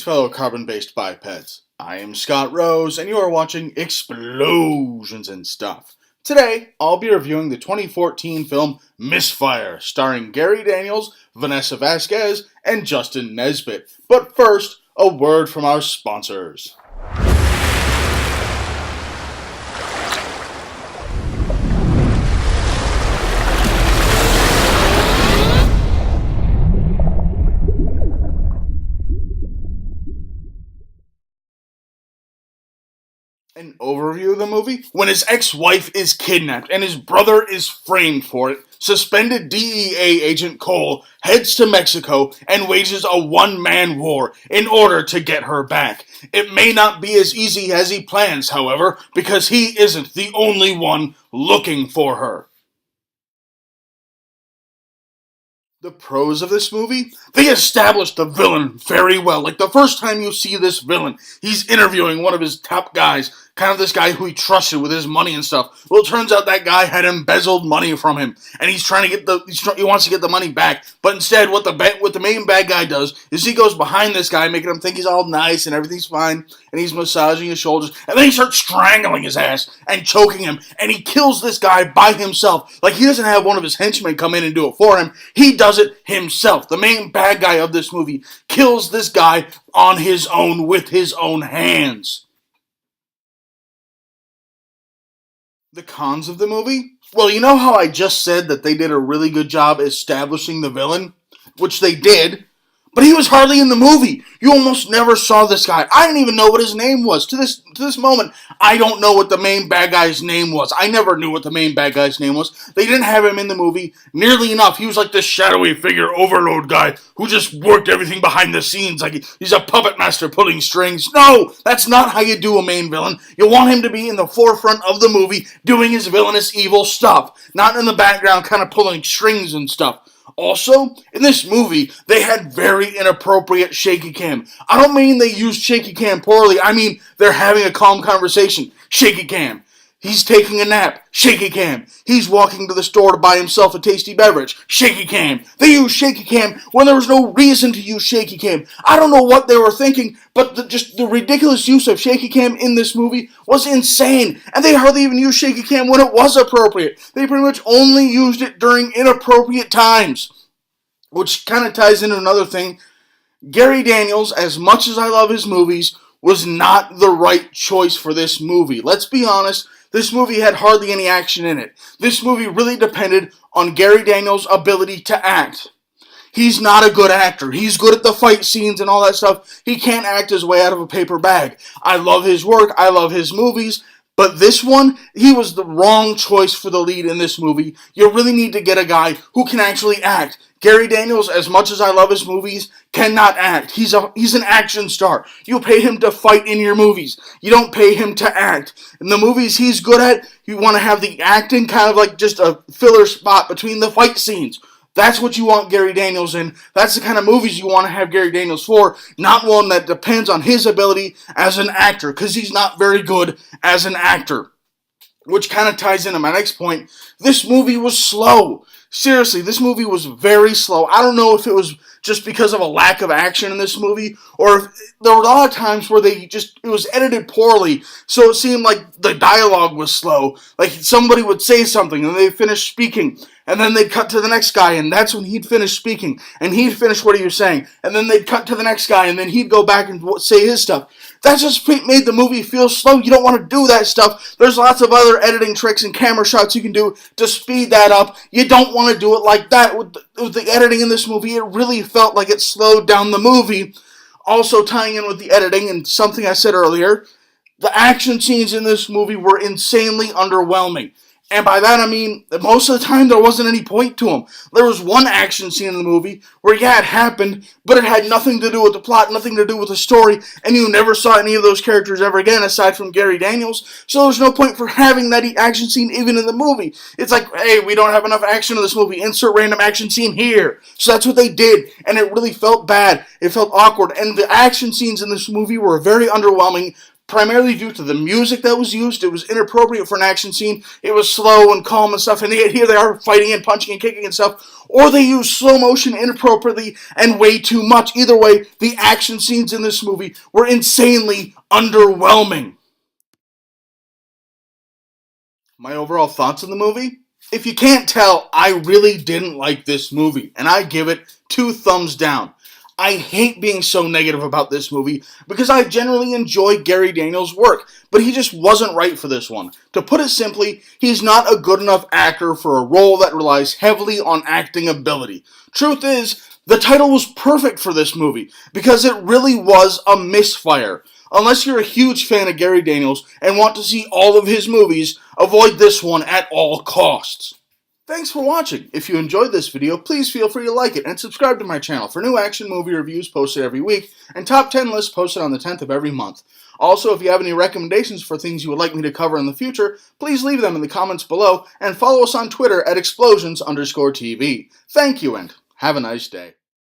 fellow carbon-based bipeds. I am Scott Rose, and you are watching Explosions and Stuff. Today, I'll be reviewing the 2014 film MIsfire, starring Gary Daniels, Vanessa Vasquez, and Justin Nesbitt. But first, a word from our sponsors. An overview of the movie: when his ex-wife is kidnapped and his brother is framed for it, suspended DEA agent Cole heads to Mexico and wages a one-man war in order to get her back. It may not be as easy as he plans, however, because he isn't the only one looking for her. The pros of this movie: they established the villain very well. Like, the first time you see this villain, he's interviewing one of his top guys, kind of this guy who he trusted with his money and stuff. Well, it turns out that guy had embezzled money from him, and he's trying to get he wants to get the money back. But instead, what the main bad guy does is he goes behind this guy, making him think he's all nice and everything's fine, and he's massaging his shoulders, and then he starts strangling his ass and choking him, and he kills this guy by himself. Like, he doesn't have one of his henchmen come in and do it for him. He does it himself. The main bad guy of this movie kills this guy on his own with his own hands. The cons of the movie? Well, you know how I just said that they did a really good job establishing the villain? Which they did. But he was hardly in the movie. You almost never saw this guy. I didn't even know what his name was. To this moment, I don't know what the main bad guy's name was. I never knew what the main bad guy's name was. They didn't have him in the movie nearly enough. He was like this shadowy figure overload guy who just worked everything behind the scenes. Like, he's a puppet master pulling strings. No, that's not how you do a main villain. You want him to be in the forefront of the movie doing his villainous evil stuff, not in the background kind of pulling strings and stuff. Also, in this movie, they had very inappropriate shaky cam. I don't mean they used shaky cam poorly. I mean they're having a calm conversation. Shaky cam. He's taking a nap. Shaky cam. He's walking to the store to buy himself a tasty beverage. Shaky cam. They used shaky cam when there was no reason to use shaky cam. I don't know what they were thinking, but the ridiculous use of shaky cam in this movie was insane. And they hardly even used shaky cam when it was appropriate. They pretty much only used it during inappropriate times. Which kind of ties into another thing. Gary Daniels, as much as I love his movies, was not the right choice for this movie. Let's be honest. This movie had hardly any action in it. This movie really depended on Gary Daniels' ability to act. He's not a good actor. He's good at the fight scenes and all that stuff. He can't act his way out of a paper bag. I love his work. I love his movies. But this one, he was the wrong choice for the lead in this movie. You really need to get a guy who can actually act. Gary Daniels, as much as I love his movies, cannot act. He's an action star. You pay him to fight in your movies. You don't pay him to act. In the movies he's good at, you want to have the acting kind of like just a filler spot between the fight scenes. That's what you want Gary Daniels in. That's the kind of movies you want to have Gary Daniels for, not one that depends on his ability as an actor, because he's not very good as an actor. Which kind of ties into my next point. This movie was slow. Seriously, this movie was very slow. I don't know if it was just because of a lack of action in this movie, or if there were a lot of times where it was edited poorly, so it seemed like the dialogue was slow. Like, somebody would say something, and they'd finish speaking, and then they'd cut to the next guy, and that's when he'd finish speaking, and he'd finish what he was saying, and then they'd cut to the next guy, and then he'd go back and say his stuff. That just made the movie feel slow. You don't want to do that stuff. There's lots of other editing tricks and camera shots you can do to speed that up. You don't want to do it like that. With the editing in this movie, it really felt like it slowed down the movie. Also, tying in with the editing and something I said earlier, the action scenes in this movie were insanely underwhelming. And by that I mean, most of the time there wasn't any point to them. There was one action scene in the movie where, yeah, it happened, but it had nothing to do with the plot, nothing to do with the story, and you never saw any of those characters ever again aside from Gary Daniels, so there's no point for having that action scene even in the movie. It's like, hey, we don't have enough action in this movie, insert random action scene here. So that's what they did, and it really felt bad. It felt awkward, and the action scenes in this movie were very underwhelming, primarily due to the music that was used. It was inappropriate for an action scene. It was slow and calm and stuff, and yet here they are fighting and punching and kicking and stuff. Or they used slow motion inappropriately and way too much. Either way, the action scenes in this movie were insanely underwhelming. My overall thoughts on the movie? If you can't tell, I really didn't like this movie, and I give it 2 thumbs down. I hate being so negative about this movie because I generally enjoy Gary Daniels' work, but he just wasn't right for this one. To put it simply, he's not a good enough actor for a role that relies heavily on acting ability. Truth is, the title was perfect for this movie because it really was a misfire. Unless you're a huge fan of Gary Daniels and want to see all of his movies, avoid this one at all costs. Thanks for watching. If you enjoyed this video, please feel free to like it and subscribe to my channel for new action movie reviews posted every week and top 10 lists posted on the 10th of every month. Also, if you have any recommendations for things you would like me to cover in the future, please leave them in the comments below and follow us on Twitter at explosions_TV. Thank you and have a nice day.